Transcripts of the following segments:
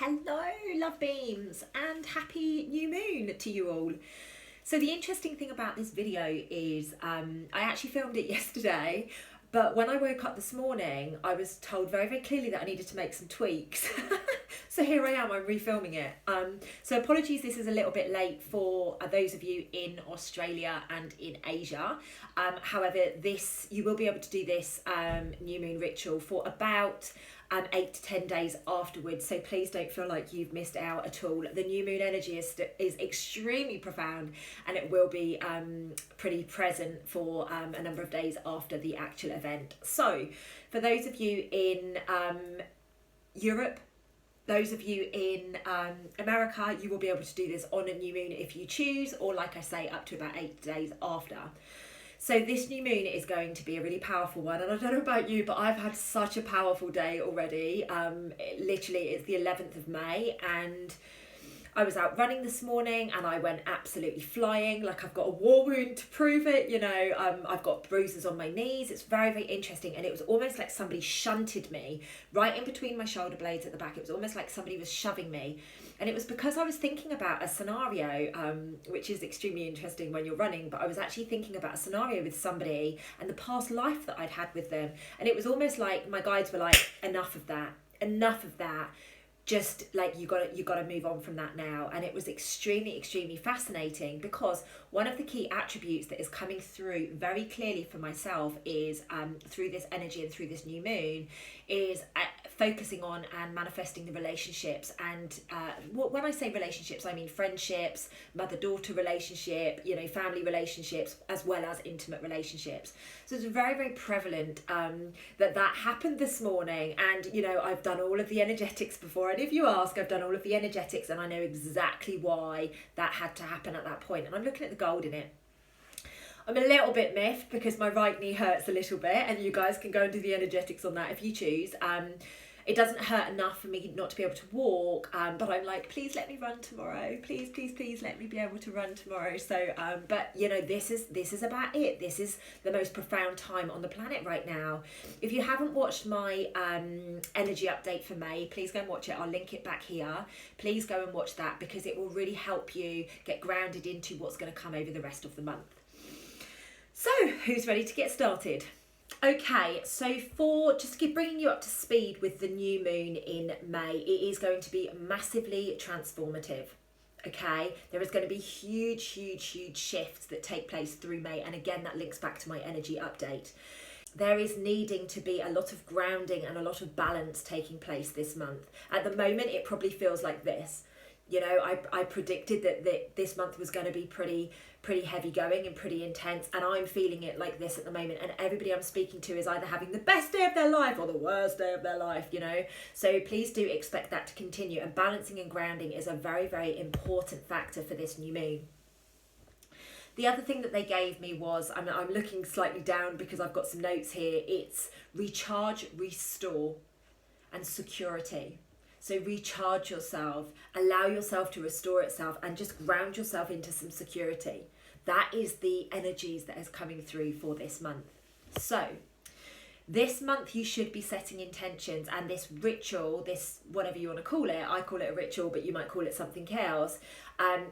Hello, love beams, and happy new moon to you all. So the interesting thing about this video is I actually filmed it yesterday, but when I woke up this morning, I was told very, very clearly that I needed to make some tweaks. So here I am, I'm refilming it. So apologies, this is a little bit late for those of you in Australia and in Asia. However, you will be able to do this new moon ritual for about 8 to 10 days afterwards, so please don't feel like you've missed out at all. The new moon energy is extremely profound, and it will be pretty present for a number of days after the actual event. So for those of you in Europe, those of you in America, you will be able to do this on a new moon if you choose, or like I say, up to about 8 days after. So this new moon is going to be a really powerful one, and I don't know about you, but I've had such a powerful day already. Literally, it's the 11th of May, and I was out running this morning and I went absolutely flying. Like, I've got a war wound to prove it, you know. I've got bruises on my knees. It's very, very interesting, and it was almost like somebody shunted me right in between my shoulder blades at the back. It was almost like somebody was shoving me. And it was because I was thinking about a scenario, which is extremely interesting when you're running, but I was actually thinking about a scenario with somebody and the past life that I'd had with them. And it was almost like my guides were like, enough of that, just like you got to move on from that now. And it was extremely fascinating, because one of the key attributes that is coming through very clearly for myself is through this energy and through this new moon is focusing on and manifesting the relationships. And when I say relationships, I mean friendships, mother-daughter relationship, you know, family relationships, as well as intimate relationships. So it's very, very prevalent that happened this morning. And, you know, I've done all of the energetics before. And if you ask, I've done all of the energetics, and I know exactly why that had to happen at that point. And I'm looking at the gold in it. I'm a little bit miffed because my right knee hurts a little bit, and you guys can go and do the energetics on that if you choose. It doesn't hurt enough for me not to be able to walk, but I'm like, please let me run tomorrow. Please let me be able to run tomorrow. So, but you know, this is about it. This is the most profound time on the planet right now. If you haven't watched my energy update for May, please go and watch it. I'll link it back here. Please go and watch that, because it will really help you get grounded into what's going to come over the rest of the month. So, who's ready to get started? Okay, so for just to keep bringing you up to speed with the new moon in May, it is going to be massively transformative. Okay, there is going to be huge shifts that take place through May, and again, that links back to my energy update. There is needing to be a lot of grounding and a lot of balance taking place this month. At the moment, it probably feels like this. You know, I predicted that this month was going to be pretty heavy going and pretty intense, and I'm feeling it like this at the moment. And everybody I'm speaking to is either having the best day of their life or the worst day of their life, you know. So please do expect that to continue, and balancing and grounding is a very, very important factor for this new moon. The other thing that they gave me was, I'm looking slightly down because I've got some notes here, it's recharge, restore, and security. So recharge yourself, allow yourself to restore itself, and just ground yourself into some security. That is the energies that is coming through for this month. So this month you should be setting intentions, and this ritual, this whatever you want to call it, I call it a ritual, but you might call it something else.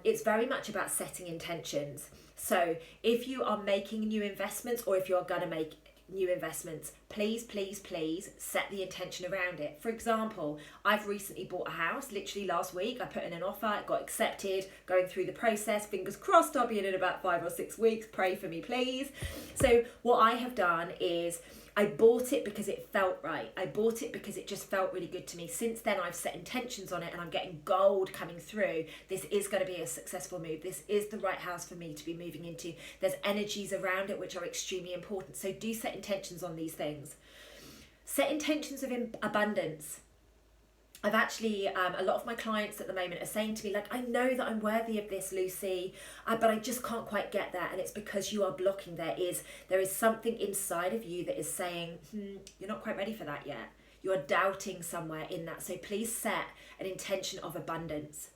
It's very much about setting intentions. So if you are making new investments, or if you're going to make new investments, please set the intention around it. For example, I've recently bought a house. Literally last week I put in an offer, it got accepted, going through the process. Fingers crossed I'll be in about 5 or 6 weeks. Pray for me, please. So what I have done is I bought it because it felt right. I bought it because it just felt really good to me. Since then, I've set intentions on it, and I'm getting gold coming through. This is going to be a successful move. This is the right house for me to be moving into. There's energies around it which are extremely important. So do set intentions on these things. Set intentions of abundance. I've actually, a lot of my clients at the moment are saying to me, like, I know that I'm worthy of this, Lucy, but I just can't quite get that. And it's because you are blocking. There is something inside of you that is saying, you're not quite ready for that yet. You are doubting somewhere in that. So please set an intention of abundance.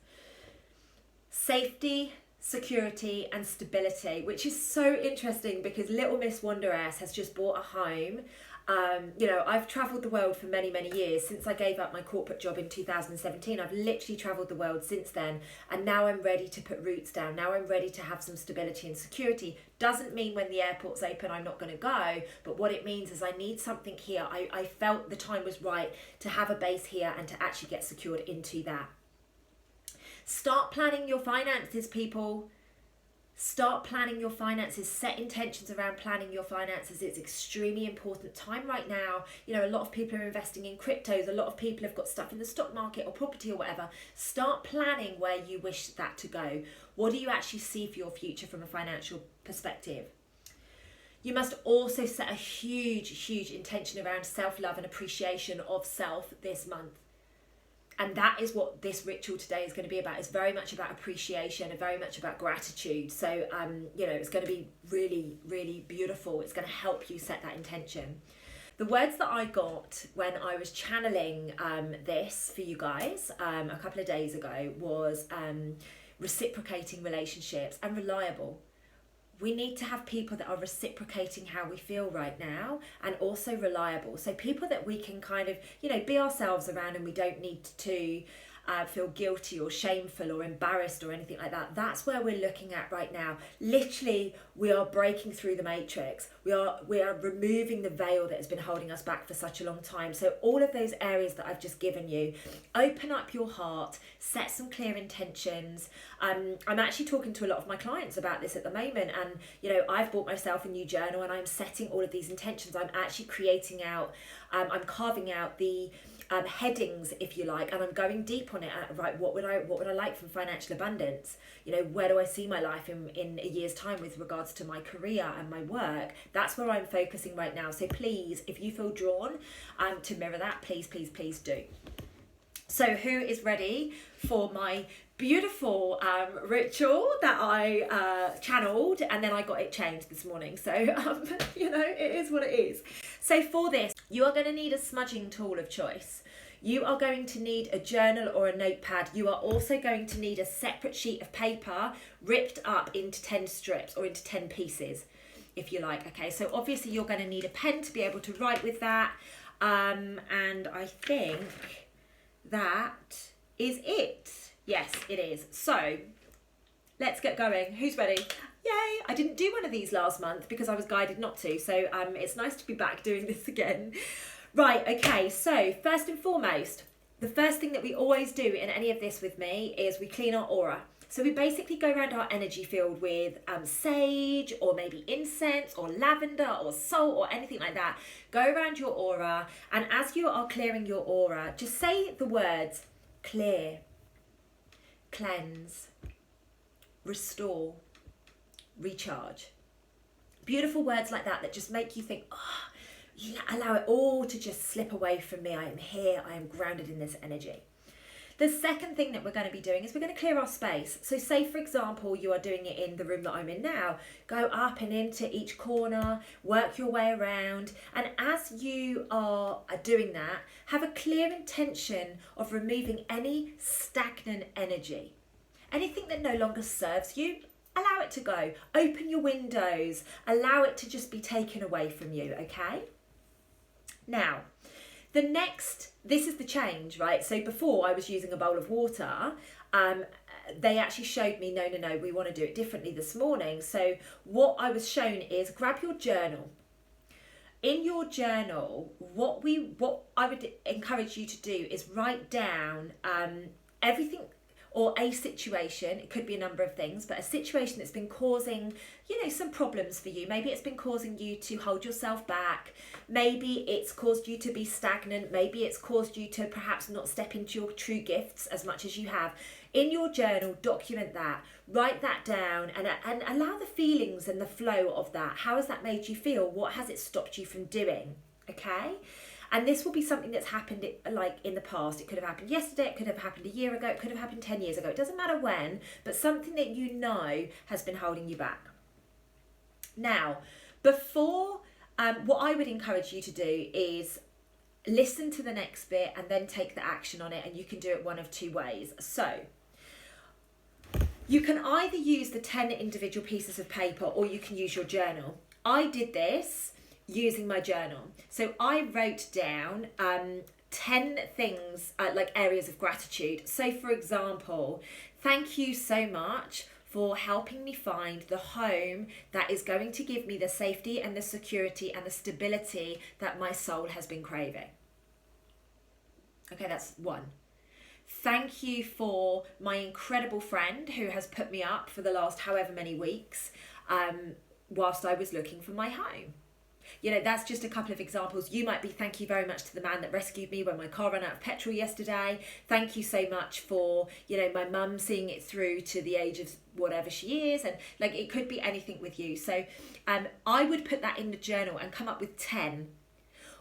Safety, security, and stability, which is so interesting because Little Miss Wanderess has just bought a home You know, I've travelled the world for many, many years. Since I gave up my corporate job in 2017, I've literally travelled the world since then. And now I'm ready to put roots down. Now I'm ready to have some stability and security. Doesn't mean when the airport's open, I'm not going to go. But what it means is I need something here. I felt the time was right to have a base here and to actually get secured into that. Start planning your finances, people. Start planning your finances. Set intentions around planning your finances. It's extremely important time right now. You know, a lot of people are investing in cryptos. A lot of people have got stuff in the stock market or property or whatever. Start planning where you wish that to go. What do you actually see for your future from a financial perspective? You must also set a huge, huge intention around self-love and appreciation of self this month. And that is what this ritual today is going to be about. It's very much about appreciation and very much about gratitude. So, you know, it's going to be really, really beautiful. It's going to help you set that intention. The words that I got when I was channeling this for you guys a couple of days ago was reciprocating relationships and reliable. We need to have people that are reciprocating how we feel right now and also reliable. So people that we can kind of, you know, be ourselves around and we don't need to feel guilty or shameful or embarrassed or anything like that. That's where we're looking at right now. Literally, we are breaking through the matrix. We are removing the veil that has been holding us back for such a long time. So all of those areas that I've just given you, open up your heart, set some clear intentions. I'm actually talking to a lot of my clients about this at the moment, and you know, I've bought myself a new journal and I'm setting all of these intentions. I'm actually creating out, I'm carving out the headings, if you like, and I'm going deep on it. Right, what would I like from financial abundance? You know, where do I see my life in a year's time with regards to my career and my work? That's where I'm focusing right now. So please, if you feel drawn to mirror that, please, please, please do. So who is ready for my beautiful ritual that I channeled and then I got it changed this morning? So, you know, it is what it is. So for this, you are going to need a smudging tool of choice. You are going to need a journal or a notepad. You are also going to need a separate sheet of paper ripped up into 10 strips or into 10 pieces, if you like. Okay, so obviously you're going to need a pen to be able to write with that. And I think that is it. Yes, it is. So let's get going. Who's ready? Yay! I didn't do one of these last month because I was guided not to. So it's nice to be back doing this again. Right, okay, so first and foremost, the first thing that we always do in any of this with me is we clean our aura. So we basically go around our energy field with sage or maybe incense or lavender or salt or anything like that. Go around your aura, and as you are clearing your aura, just say the words clear, cleanse, restore, recharge. Beautiful words like that that just make you think, oh, you allow it all to just slip away from me. I am here. I am grounded in this energy. The second thing that we're going to be doing is we're going to clear our space. So say, for example, you are doing it in the room that I'm in now. Go up and into each corner, work your way around. And as you are doing that, have a clear intention of removing any stagnant energy. Anything that no longer serves you, allow it to go. Open your windows. Allow it to just be taken away from you, okay? Now, this is the change, right? So before I was using a bowl of water, they actually showed me, no, we want to do it differently this morning. So what I was shown is grab your journal. In your journal, what I would encourage you to do is write down everything or a situation. It could be a number of things, but a situation that's been causing, you know, some problems for you. Maybe it's been causing you to hold yourself back. Maybe it's caused you to be stagnant. Maybe it's caused you to perhaps not step into your true gifts as much as you have. In your journal, document that, write that down, and allow the feelings and the flow of that. How has that made you feel? What has it stopped you from doing? Okay? And this will be something that's happened like in the past. It could have happened yesterday, it could have happened a year ago, it could have happened 10 years ago. It doesn't matter when, but something that you know has been holding you back. Now, before, what I would encourage you to do is listen to the next bit and then take the action on it, and you can do it one of two ways. So, you can either use the 10 individual pieces of paper or you can use your journal. I did this using my journal. So I wrote down 10 things, like areas of gratitude. So for example, thank you so much for helping me find the home that is going to give me the safety and the security and the stability that my soul has been craving. Okay, that's one. Thank you for my incredible friend who has put me up for the last however many weeks whilst I was looking for my home. You know, that's just a couple of examples. You might be, thank you very much to the man that rescued me when my car ran out of petrol yesterday. Thank you so much for, you know, my mum seeing it through to the age of whatever she is. And like, it could be anything with you. So I would put that in the journal and come up with 10.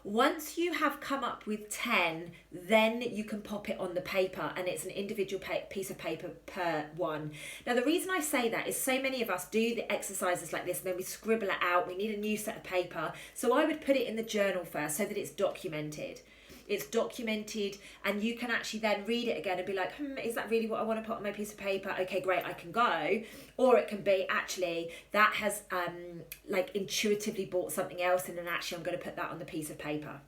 Once you have come up with 10, then you can pop it on the paper, and it's an individual piece of paper per one. Now, the reason I say that is so many of us do the exercises like this and then we scribble it out. We need a new set of paper. So I would put it in the journal first so that it's documented. It's documented, and you can actually then read it again and be like, is that really what I want to put on my piece of paper? Okay, great, I can go. Or it can be, actually, that has like intuitively brought something else in, and actually I'm going to put that on the piece of paper.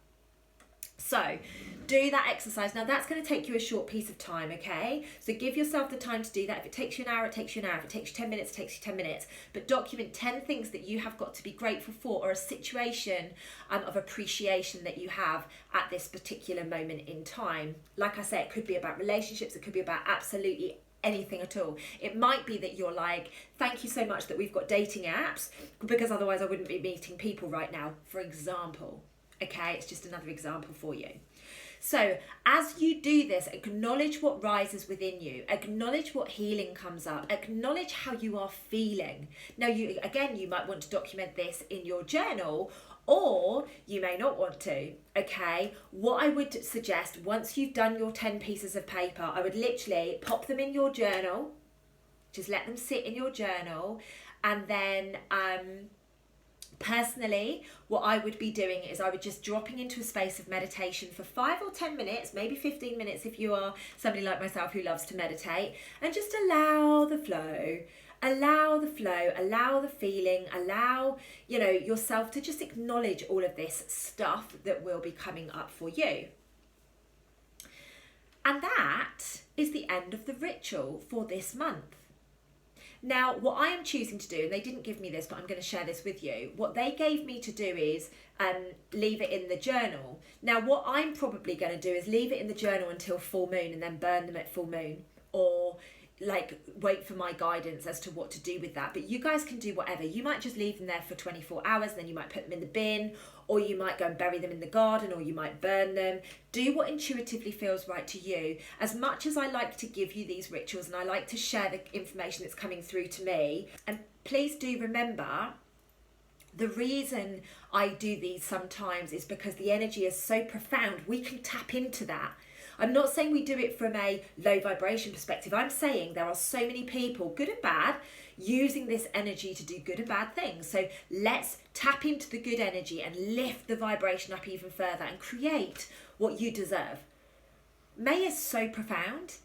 So do that exercise. Now that's going to take you a short piece of time, okay? So give yourself the time to do that. If it takes you an hour, it takes you an hour. If it takes you 10 minutes, it takes you 10 minutes. But document 10 things that you have got to be grateful for, or a situation of appreciation that you have at this particular moment in time. Like I say, it could be about relationships. It could be about absolutely anything at all. It might be that you're like, thank you so much that we've got dating apps, because otherwise I wouldn't be meeting people right now, for example. Okay, it's just another example for you. So as you do this, acknowledge what rises within you, acknowledge what healing comes up, acknowledge how you are feeling. Now, you might want to document this in your journal, or you may not want to, okay? What I would suggest, once you've done your 10 pieces of paper, I would literally pop them in your journal, just let them sit in your journal, and then personally, what I would be doing is I would just dropping into a space of meditation for 5 or 10 minutes, maybe 15 minutes if you are somebody like myself who loves to meditate, and just allow the flow, allow the feeling, allow, you know, yourself to just acknowledge all of this stuff that will be coming up for you. And that is the end of the ritual for this month. Now, what I am choosing to do, and they didn't give me this, but I'm going to share this with you. What they gave me to do is leave it in the journal. Now, what I'm probably going to do is leave it in the journal until full moon and then burn them at full moon, or like wait for my guidance as to what to do with that. But you guys can do whatever. You might just leave them there for 24 hours, and then you might put them in the bin, or you might go and bury them in the garden, or you might burn them. Do what intuitively feels right to you. As much as I like to give you these rituals and I like to share the information that's coming through to me, and please do remember, the reason I do these sometimes is because the energy is so profound. We can tap into that. I'm not saying we do it from a low vibration perspective. I'm saying there are so many people, good and bad, using this energy to do good and bad things. So let's tap into the good energy and lift the vibration up even further and create what you deserve. May is so profound.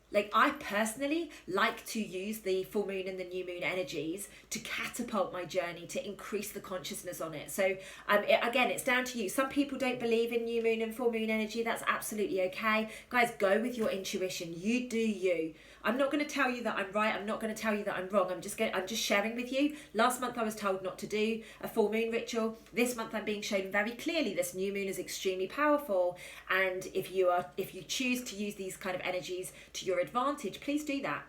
Like, I personally like to use the full moon and the new moon energies to catapult my journey, to increase the consciousness on it. So again, it's down to you. Some people don't believe in new moon and full moon energy. That's absolutely okay. Guys, go with your intuition. You do you. I'm not going to tell you that I'm right. I'm not going to tell you that I'm wrong. I'm just sharing with you. Last month I was told not to do a full moon ritual. This month I'm being shown very clearly this new moon is extremely powerful, and if you choose to use these kind of energies to your advantage, please do that.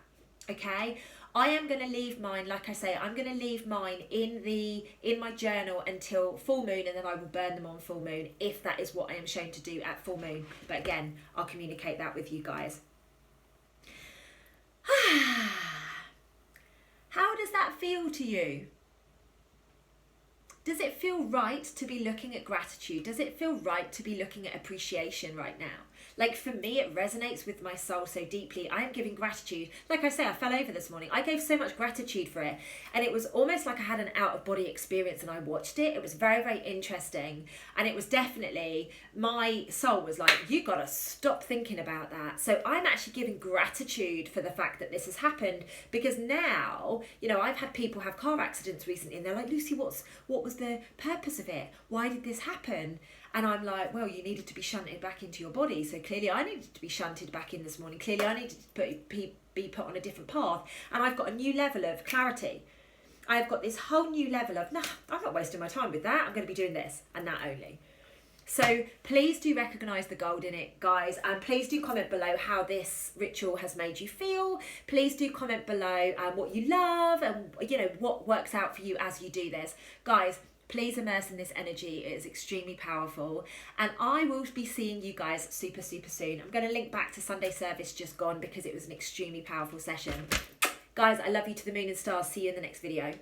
Okay, I am going to leave mine, like I say, I'm going to leave mine in my journal until full moon, and then I will burn them on full moon if that is what I am shown to do at full moon. But again, I'll communicate that with you guys. How does that feel to you? Does it feel right to be looking at gratitude? Does it feel right to be looking at appreciation right now? Like for me, it resonates with my soul so deeply. I am giving gratitude. Like I say, I fell over this morning. I gave so much gratitude for it. And it was almost like I had an out of body experience and I watched it. It was very, very interesting. And it was definitely, my soul was like, you got to stop thinking about that. So I'm actually giving gratitude for the fact that this has happened, because now, you know, I've had people have car accidents recently and they're like, Lucy, what was the purpose of it? Why did this happen? And I'm like, well, you needed to be shunted back into your body. So clearly I needed to be shunted back in this morning. Clearly I needed to be put on a different path. And I've got a new level of clarity. I've got this whole new level of, nah, I'm not wasting my time with that. I'm going to be doing this and that only. So please do recognise the gold in it, guys. And please do comment below how this ritual has made you feel. Please do comment below what you love and, you know, what works out for you as you do this. Guys, please immerse in this energy. It is extremely powerful. And I will be seeing you guys super, super soon. I'm going to link back to Sunday service just gone because it was an extremely powerful session. Guys, I love you to the moon and stars. See you in the next video.